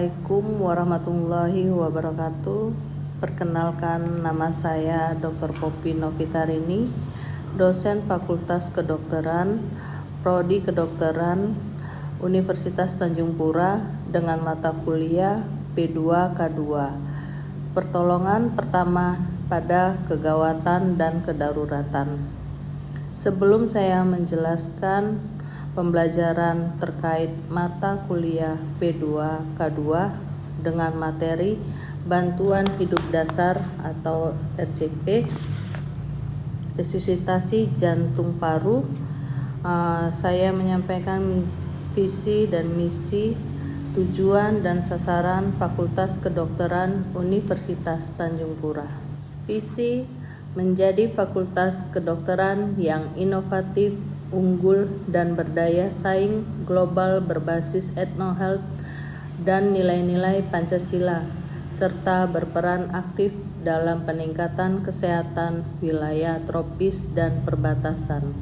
Assalamualaikum warahmatullahi wabarakatuh. Perkenalkan, nama saya Dr. Poppy Novitarini, dosen Fakultas Kedokteran, Prodi Kedokteran, Universitas Tanjung Pura dengan mata kuliah P2K2. Pertolongan pertama pada kegawatan dan kedaruratan. Sebelum saya menjelaskan pembelajaran terkait mata kuliah P2K2 dengan materi Bantuan Hidup Dasar atau RCP, resusitasi jantung paru, saya menyampaikan visi dan misi, tujuan dan sasaran Fakultas Kedokteran Universitas Tanjung Pura. Visi menjadi fakultas kedokteran yang inovatif, unggul dan berdaya saing global berbasis ethno-health dan nilai-nilai Pancasila, serta berperan aktif dalam peningkatan kesehatan wilayah tropis dan perbatasan.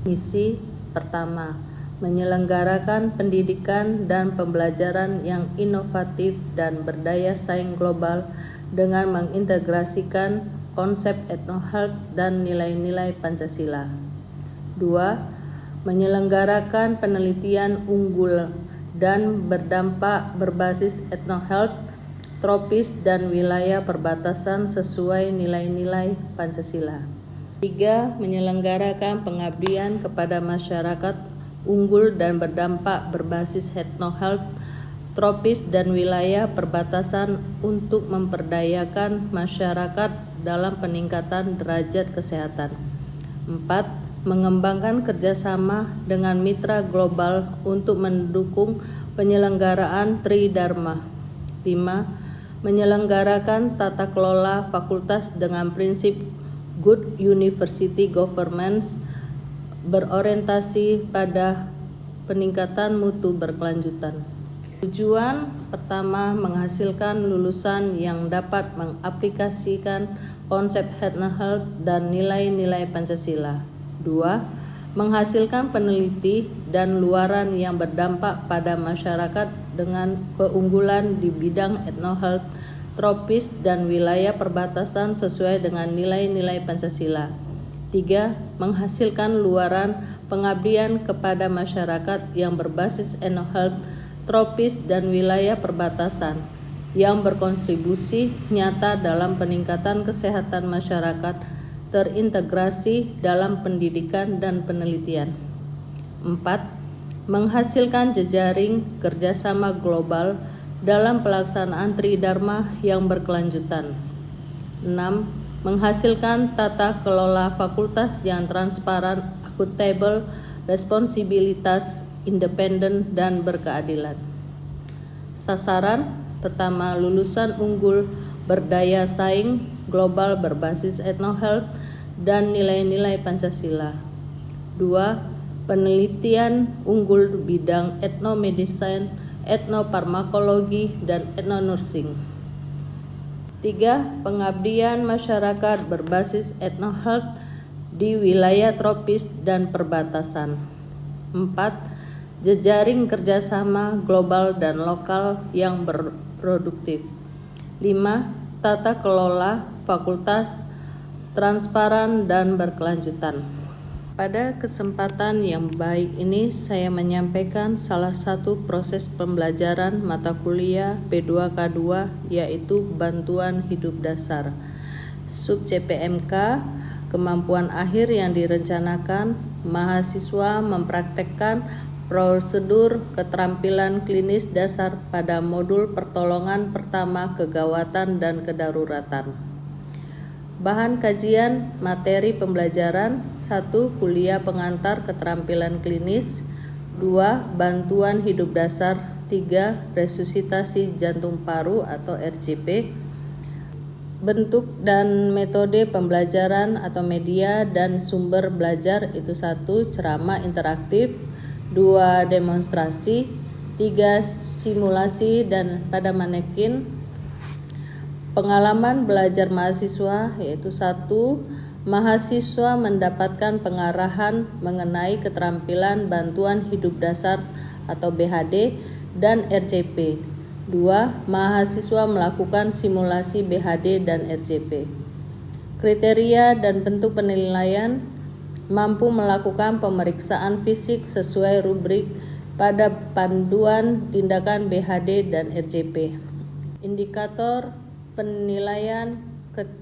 Misi pertama, menyelenggarakan pendidikan dan pembelajaran yang inovatif dan berdaya saing global dengan mengintegrasikan konsep ethno-health dan nilai-nilai Pancasila. 2. Menyelenggarakan penelitian unggul dan berdampak berbasis ethno-health, tropis dan wilayah perbatasan sesuai nilai-nilai Pancasila. 3. Menyelenggarakan pengabdian kepada masyarakat unggul dan berdampak berbasis ethno-health, tropis dan wilayah perbatasan untuk memperdayakan masyarakat dalam peningkatan derajat kesehatan. 4. Mengembangkan kerjasama dengan mitra global untuk mendukung penyelenggaraan Tridharma. 5. Menyelenggarakan tata kelola fakultas dengan prinsip Good University Governance berorientasi pada peningkatan mutu berkelanjutan. Tujuan pertama, menghasilkan lulusan yang dapat mengaplikasikan konsep ethno-health dan nilai-nilai Pancasila. 2. Menghasilkan peneliti dan luaran yang berdampak pada masyarakat dengan keunggulan di bidang ethno-health, tropis dan wilayah perbatasan sesuai dengan nilai-nilai Pancasila. 3. Menghasilkan luaran pengabdian kepada masyarakat yang berbasis ethno-health, tropis dan wilayah perbatasan yang berkontribusi nyata dalam peningkatan kesehatan masyarakat terintegrasi dalam pendidikan dan penelitian. 4. Menghasilkan jejaring kerjasama global dalam pelaksanaan Tridharma yang berkelanjutan. 6. Menghasilkan tata kelola fakultas yang transparan, akuntabel, responsibilitas, independen, dan berkeadilan. Sasaran pertama, lulusan unggul berdaya saing global berbasis ethno-health dan nilai-nilai Pancasila. 2. Penelitian unggul bidang ethnomedicine, etnofarmakologi, dan ethnonursing. 3. Pengabdian masyarakat berbasis ethno-health di wilayah tropis dan perbatasan. 4. Jejaring kerjasama global dan lokal yang berproduktif. 5. Tata kelola fakultas transparan dan berkelanjutan. Pada kesempatan yang baik ini saya menyampaikan salah satu proses pembelajaran mata kuliah P2K2 yaitu Bantuan Hidup Dasar. Sub CPMK, kemampuan akhir yang direncanakan mahasiswa mempraktekkan prosedur keterampilan klinis dasar pada modul pertolongan pertama kegawatan dan kedaruratan. Bahan kajian materi pembelajaran: 1. Kuliah pengantar keterampilan klinis. 2. Bantuan hidup dasar. 3. Resusitasi jantung paru atau RCP. Bentuk dan metode pembelajaran atau media dan sumber belajar itu: 1. Ceramah interaktif. 2. Demonstrasi. 3. Simulasi dan pada manekin. Pengalaman belajar mahasiswa yaitu: 1. Mahasiswa mendapatkan pengarahan mengenai keterampilan bantuan hidup dasar atau BHD dan RCP. 2. Mahasiswa melakukan simulasi BHD dan RJP. Kriteria dan bentuk penilaian: mampu melakukan pemeriksaan fisik sesuai rubrik pada panduan tindakan BHD dan RJP. Indikator penilaian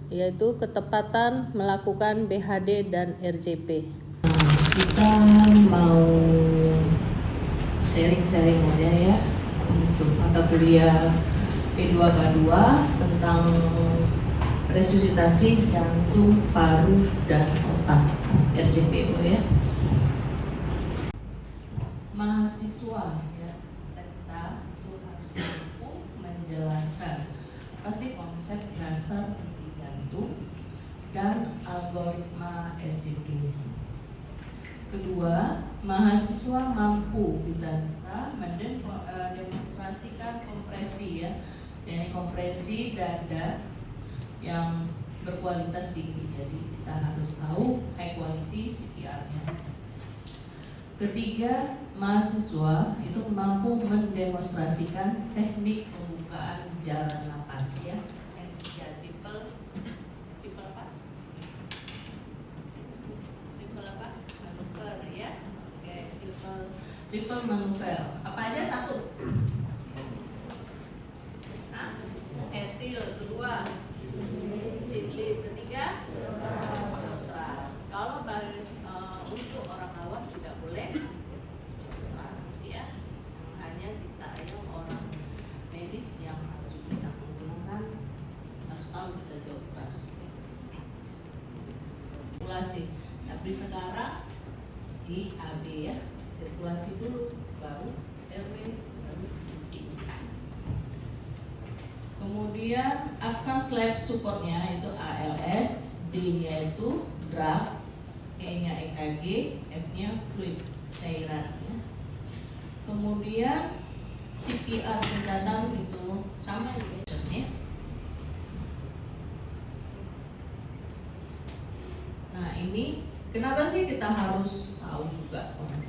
yaitu ketepatan melakukan BHD dan RJP. Kita mau sharing-sharing aja ya untuk mata kuliah P2K2 tentang resusitasi jantung, paru, dan otak RJPO ya. Mahasiswa ya, kita tuh harus mampu menjelaskan apa sih konsep dasar inti jantung dan algoritma RJP. Kedua, mahasiswa mampu kita bisa mendemonstrasikan kompresi ya, yakni kompresi dada yang berkualitas tinggi. Jadi kita harus tahu high quality CPR-nya. Ketiga, mahasiswa itu mampu mendemonstrasikan teknik pembukaan jalan napas ya, triple apa? Manuver ya. Oke, triple manuver. Apa aja? Satu. Etil, kedua. Citlit, ketiga. Kalau untuk orang awam tidak boleh ya, hanya kita yang orang medis yang harus bisa menggunakan, harus tahu kita jawab keras sirkulasi. Tapi sekarang si AB ya, sirkulasi dulu, baru RW, baru inti. Kemudian advanced life supportnya itu ALS, D-nya itu drug, E-nya EKG, F-nya fluid cairan ya. Kemudian CPR pencatat itu sama ya. Nah ini kenapa sih kita harus tahu juga, orang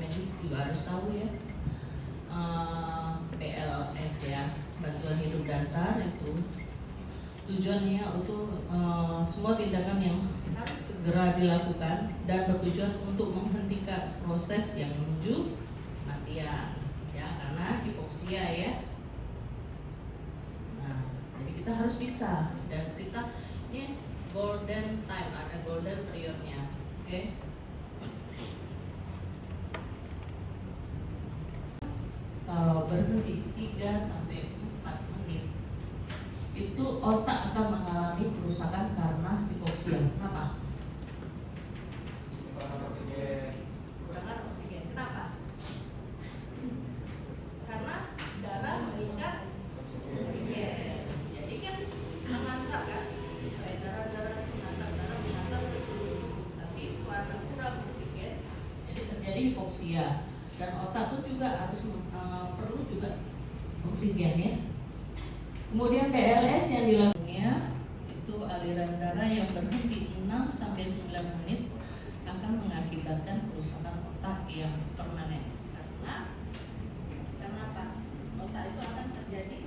medis juga harus tahu ya. PLS ya, bantuan hidup dasar itu tujuannya untuk semua tindakan yang harus segera dilakukan dan bertujuan untuk menghentikan proses yang menuju kematian ya, karena hipoksia ya. Nah, jadi kita harus bisa, dan kita ini golden time, ada golden periodnya, oke? Kalau berhenti 3 sampai 4 menit itu otak akan mengalami kerusakan karena hipoksia. Kenapa? Kekurangan oksigen. Kenapa? Karena darah mengikat oksigen. Jadi kan mengantar kan, darah mengantar ke seluruh tubuh. Tapi karena kurang oksigen, jadi terjadi hipoksia. Dan otak pun juga harus perlu juga oksigen ya. Kemudian PLS yang dilakukannya itu aliran darah yang berhenti 6 sampai 9 menit akan mengakibatkan kerusakan otak yang permanen. Kenapa? Otak itu akan terjadi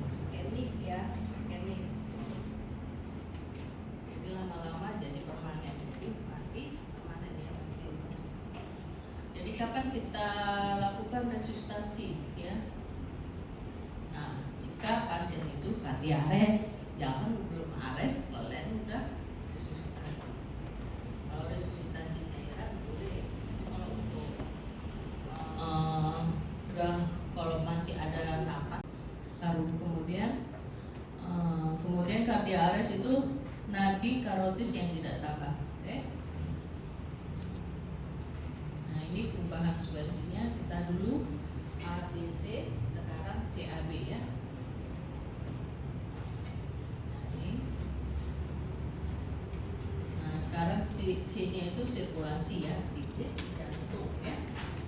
iskemik ya, iskemik. Jadi lama-lama jadi permanen. Jadi mati permanen ya. Jadi kapan kita lakukan resusitasi ya? Nah, jika pasien itu kardiares, jangan belum ares kalian udah resusitasi. Kalau resusitasi cairan boleh. Kalau untuk udah, kalau masih ada napas, lalu kemudian kardiares itu nadi karotis yang tidak tabah. Oke? Nah, ini perubahan sequensinya. Kita dulu ABC, sekarang CAB ya. Nah, sekarang C-nya itu sirkulasi ya, di C jantung ya.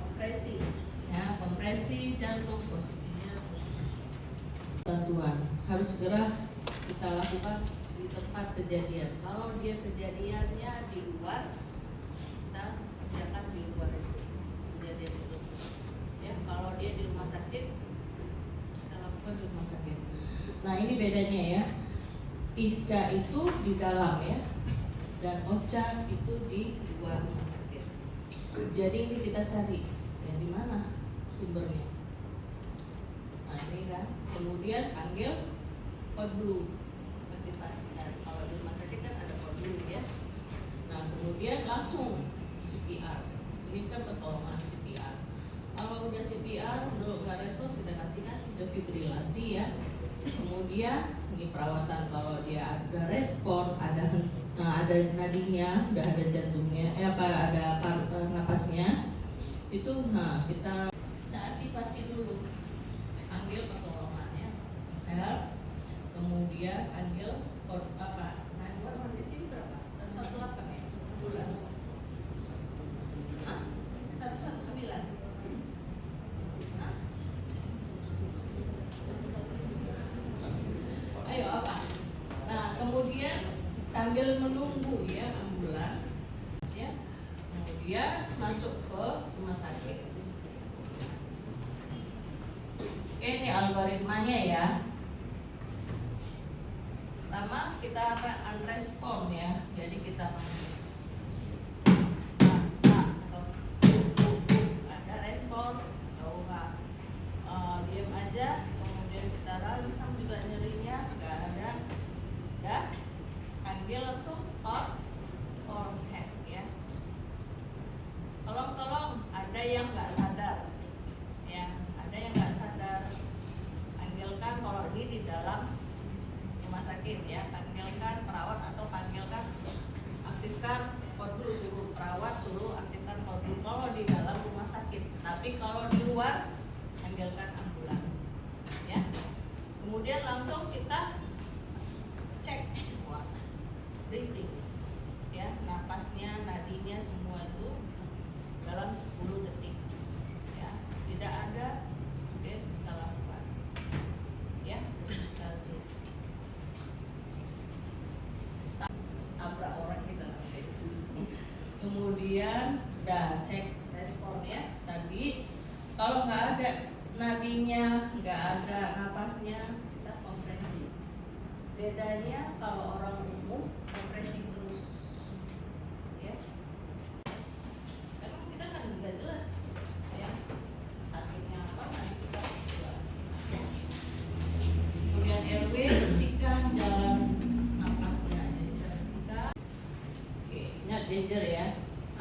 Kompresi. Ya, kompresi jantung, posisinya bantuan harus segera kita lakukan di tempat kejadian. Kalau dia kejadiannya di luar, kita kerjakan di luar itu, kejadian itu. Ya, kalau dia di rumah sakit, bukan di rumah sakit. Nah ini bedanya ya, ICA itu di dalam ya, dan OCA itu di luar rumah sakit. Jadi ini kita cari ya di mana sumbernya. Nah ini kan, kemudian panggil Kodlu, aktifasikan. Kalau di rumah sakit kan ada Kodlu ya. Nah kemudian langsung CPR. Ini kan pertolongan CPR. Kalau udah CPR udah nggak respon, kita kasihkan defibrilasi ya. Kemudian ini perawatan, kalau dia ada respon, ada nadinya, udah ada jantungnya, ada napasnya, itu kita aktifasi dulu, panggil pertolongannya, kemudian panggil nah di sini berapa? 118 ya, bulan. 119. Ayo apa? Nah kemudian sambil menunggu ya ambulans ya, kemudian masuk ke rumah sakit. Ini algoritmanya ya. Pertama kita unrespon ya, jadi kita ada respon atau enggak, diam aja, kemudian kita rangsang juga nyerinya nggak ada, ya panggil langsung heart or head ya. Tolong ada yang nggak sadar ya, ada yang nggak sadar, panggilkan. Kalau ini di dalam rumah sakit ya, panggilkan perawat atau panggilkan, aktifkan Kodlu, suruh perawat suruh aktifkan Kodlu kalau di dalam rumah sakit. Tapi kalau di luar panggilkan ambulans ya. Kemudian langsung kita cek breathing ya, napasnya, nadinya, semua itu dalam 10 detik ya, tidak ada. Oke, kita lakukan ya, resusitasi. Abrak orang kita nanti. Kemudian udah cek respon ya tadi. Kalau nggak ada nadinya, nggak ada napasnya, kita kompresi. Bedanya kalau orang umum kompresi terus ya, karena kita kan nggak jelas ya sakitnya apa, nanti kita jelas. Kemudian RW bersihkan jalan napasnya, jadi kita bersihkan. Oke, ingat danger ya,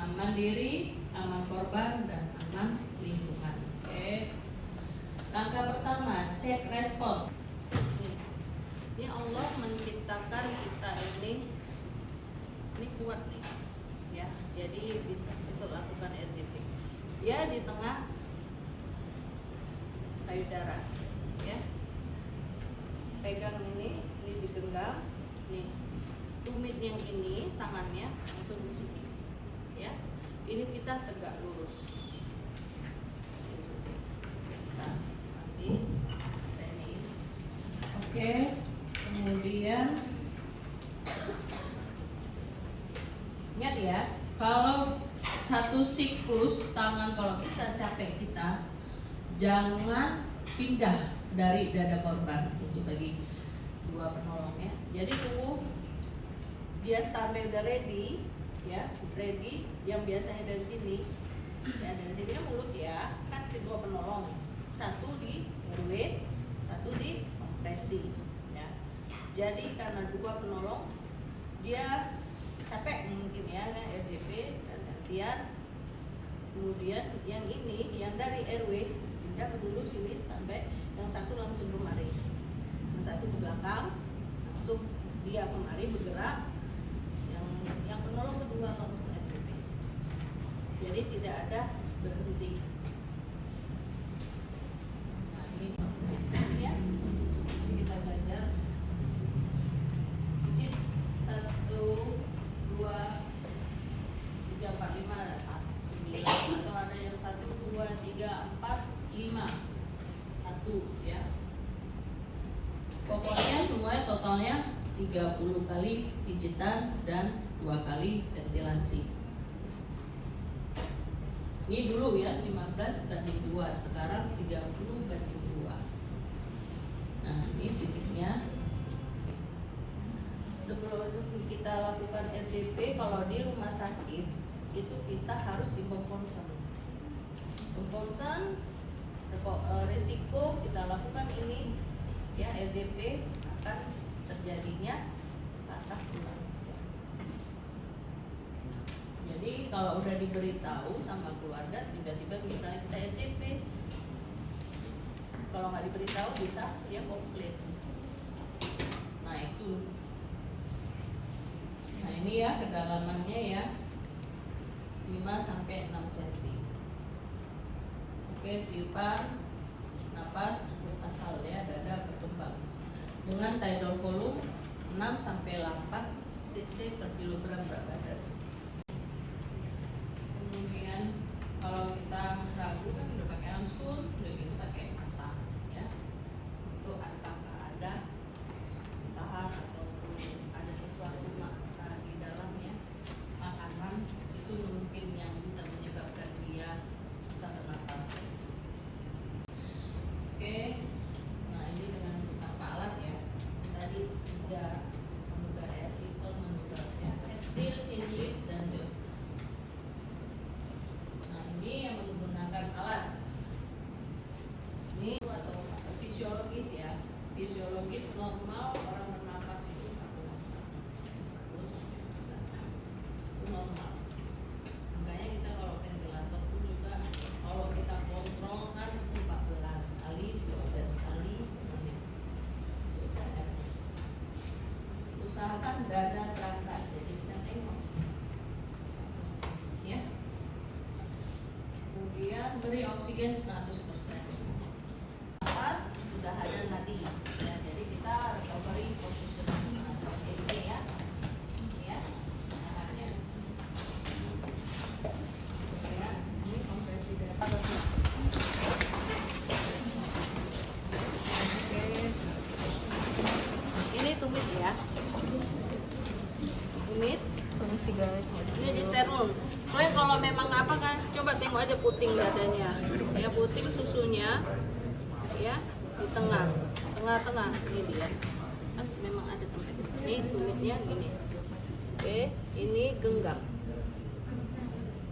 aman diri, aman korban, dan aman lingkungan. Oke, langkah pertama cek respon. Ini Allah menciptakan kita ini kuat nih ya, jadi bisa untuk lakukan RJP. Dia di tengah payudara ya, pegang ini digenggam nih, tumit yang ini tangannya langsung di sini ya, ini kita tegak lurus. Nah, nanti ini oke. Kemudian ingat ya, kalau satu siklus tangan kalau bisa capek kita, jangan pindah dari dada korban untuk bagi dua penolong ya. Jadi tunggu dia standby udah ready ya, ready. Yang biasanya dari sini ya, dari sini kan mulut ya, kan di dua penolong, satu di RW, satu di kompresi ya. Jadi karena dua penolong dia capek mungkin ya kan, RJP dan gantian. Kemudian yang ini yang dari RW pindah ke dulu sini standby, yang satu langsung kemari, yang satu ke belakang langsung dia kemari bergerak, yang penolong kedua langsung RJP. Jadi tidak ada berhenti. Nah ini ya, ini kita belajar digit 1, 2, 3, 4, 5, 9, atau ada yang 1, 2, 3, 4, 5, 1 ya. Pokoknya semuanya totalnya 30 kali pijitan dan 2 kali ventilasi. Ini dulu ya 15 banding 2, sekarang 30 banding 2. Nah, ini titiknya. Sebelum kita lakukan RJP, kalau di rumah sakit itu kita harus inform concern. Risiko kita lakukan ini ya RJP akan terjadinya patah tulang. Jadi kalau udah diberitahu sama keluarga, tiba-tiba misalnya kita RJP, kalau nggak diberitahu bisa dia komplain. Nah itu. Nah ini ya kedalamannya ya 5-6 cm. Oke, tiupan napas cukup asal ya, dada berkembang dengan tidal volume 6-8 cc per kilogram berat badan. Kemudian kalau kita ragu kan udah pakai handscoon, udah gitu pakai masak ya. Itu apakah ada tahan atau ada sesuatu di dalamnya makanan itu mungkin yang bisa menyebabkan dia susah bernapas. Oke, nah ini dengan tanpa alat ya. Tadi tiga menukar ya, triple menukar ya, etil, chinlip dan jones. Nah ini yang menggunakan alat. Ini atau fisiologis ya, fisiologis normal orang bernapas itu 14 itu normal. Makanya kita kalau ventilator pun juga kalau kita kontrol kan itu 14 kali, 12 kali menit. Usahakan dada terangkat, jadi kita tengok ya. Kemudian beri oksigen 100%. Atas sudah ada nadi ya, jadi kita recovery position ini ya. Ya, tangannya. Ya, ini kompresi dada. Ini tumit ya. Tumit. Permisi guys. Ini di steril. Pokoknya kalau memang apa kan, coba tengok aja puting dadanya. Ya puting susunya, ya di tengah-tengah ini dia. Mas memang ada tempat. Ini tumitnya gini. Oke, ini genggam.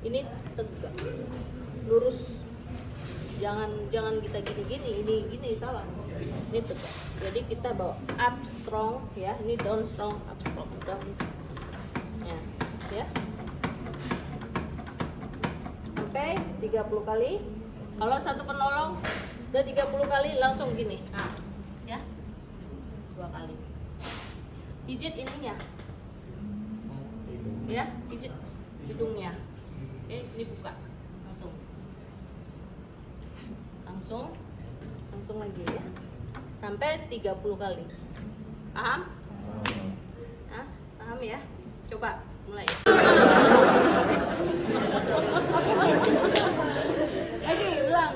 Ini tegak, lurus. Jangan kita gini-gini. Ini gini salah. Ini tegak. Jadi kita bawa up strong ya. Ini down strong, up strong, down. Ya. Sampai 30 kali. Kalau satu penolong udah 30 kali langsung gini. Nah, ya. 2 kali. Pijit ininya. Ya, pijit hidungnya. Oke, ini buka. Langsung lagi ya. Sampai 30 kali. Paham? Hah? Paham ya? Coba mulai. Lagi ulang.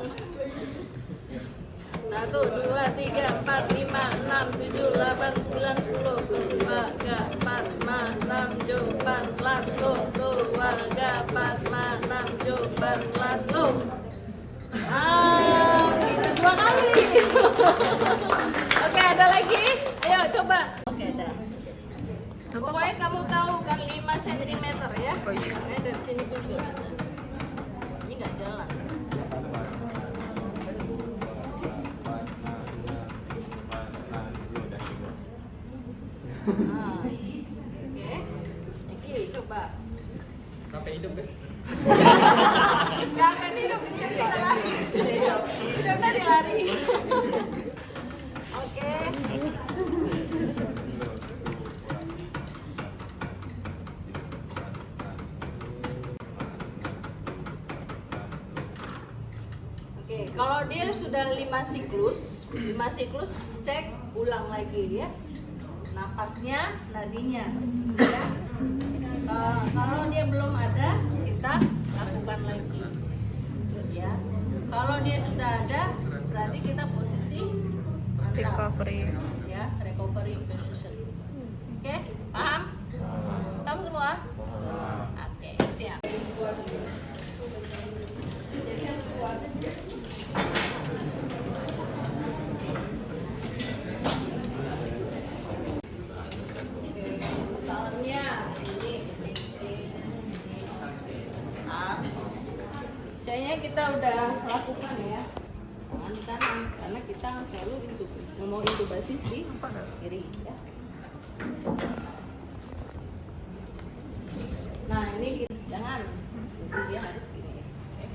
1, 2, 3, 4, 5, 6, 7, 8, 9, 10. 2, 3, 4, 5, 6, 7, 8, 9, 2, 3, 4, 5, 6, 7, 8, 9. Ini 2 kali. Oke, ada lagi? Ayo coba. Oke, ada. Pokoknya kamu tahu kan 5 cm ya. Dari sini pun juga bisa. Ini nggak jalan. Nah, oke. Lagi coba. Sampai hidup kan? Gak akan hidup, kita lari. Hidup tadi lari. Oke. Oke, kalau dia sudah 5 siklus, cek ulang lagi ya. Napasnya, nadinya ya. Kalau dia belum ada, kita lakukan lagi ya. Kalau dia sudah ada, berarti kita posisi Recovery. ya, recovery position. Oke, paham? Paham semua? Oke, siap. kita udah lakukan ya tangan di kanan karena kita selalu mau intubasi di kiri ya. Nah ini jangan, jadi dia harus gini ya. Oke.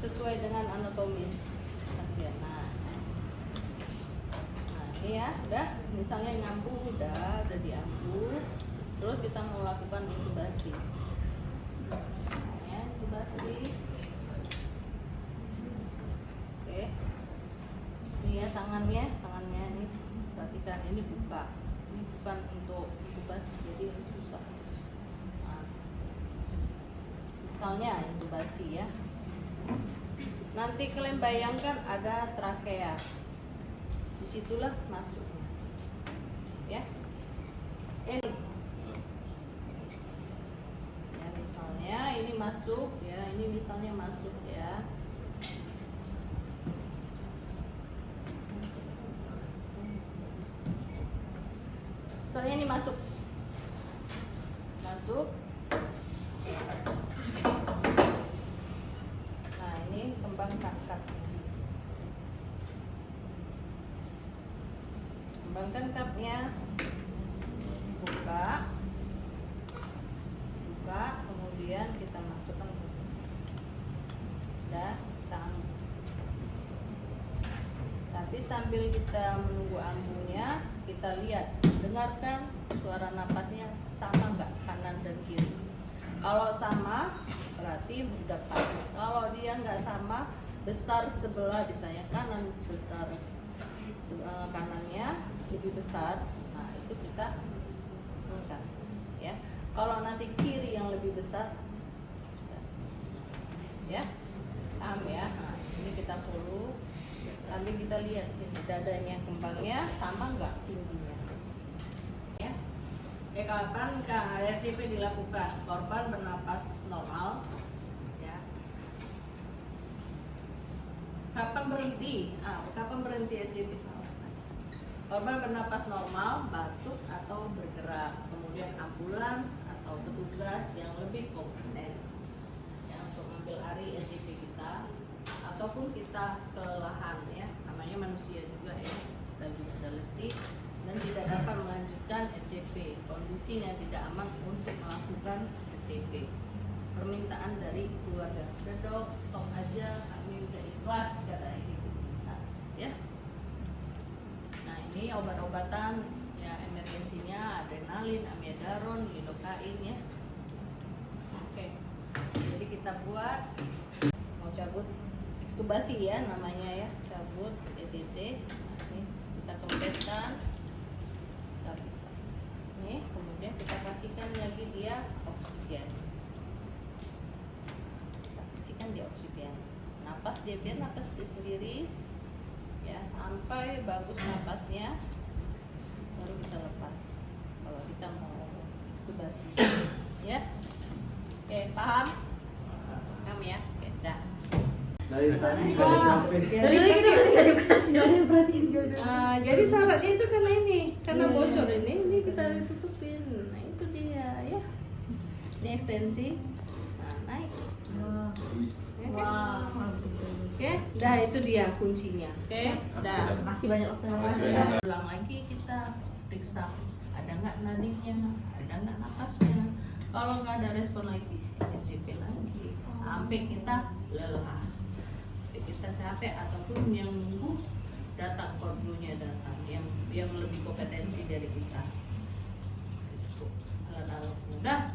Sesuai dengan anatomis pasien. Nah ini ya udah, misalnya nyambung udah diambung, terus kita mau lakukan intubasi. Intubasi. Oke. Ini ya tangannya ini perhatikan, ini buka. Ini bukan untuk intubasi, jadi susah. Nah, misalnya intubasi ya. Nanti kalian bayangkan ada trakea. Disitulah masuknya. Ya. Ini. Ini masuk ya, ini misalnya masuk ya. Misalnya ini masuk. Nah ini kembang kakap. Kembang kakapnya buka, kemudian kita masukkan ke sini. Dah, kita ambung. Tapi sambil kita menunggu ambungnya, kita lihat, dengarkan suara napasnya sama nggak kanan dan kiri. Kalau sama, berarti udah pas. Kalau dia nggak sama, besar sebelah misalnya kanan sebesar kanannya lebih besar, nah itu kita angkat ya. Kalau nanti kiri yang lebih besar, ya, paham ya? Nah, ini kita follow, sambil kita lihat ini dadanya, kembangnya sama nggak tingginya, ya? Kapan RCP dilakukan? Korban bernapas normal, ya. Kapan berhenti? Kapan berhenti RCP? Korban bernapas normal, batuk atau bergerak, kemudian ambulans atau petugas yang lebih kompeten ya, untuk mengambil alih RCP kita, ataupun kita kelelahan ya, namanya manusia juga ya, kita juga ada letih dan tidak dapat melanjutkan RCP, kondisinya tidak aman untuk melakukan RCP. Permintaan dari keluarga, udah dok, stop aja, kami udah ikhlas, kata itu bisa ya. Ini obat-obatan ya, emergensinya adrenalin, amiodaron, lidocain ya. Oke. Jadi kita buat mau cabut ekstubasi ya namanya ya, cabut ETT. Nah, ini kita kempeskan. Ini kemudian kita kasihkan lagi dia oksigen. Kita kasihkan dia oksigen. Napas dia, biar napas dia sendiri. Ya, sampai bagus napasnya baru kita lepas kalau kita mau ekstubasi ya. Oke, paham ya? Oke, dah. Dari tadi sudah capek. Jadi syaratnya itu karena ini, karena bocor ini kita tutupin. Nah itu dia ya. Ini ekstensi, nah, naik. Wah. Oke, dah itu dia kuncinya. Oke, dah. Makasih banyak dokter. Ulang lagi kita periksa ada nggak nadinya, ada nggak napasnya. Kalau nggak ada respon lagi, RCP lagi sampai kita lelah, sampai kita capek ataupun yang nunggu datang kordunya datang yang lebih kompetensi dari kita. Itu alat-alat mudah.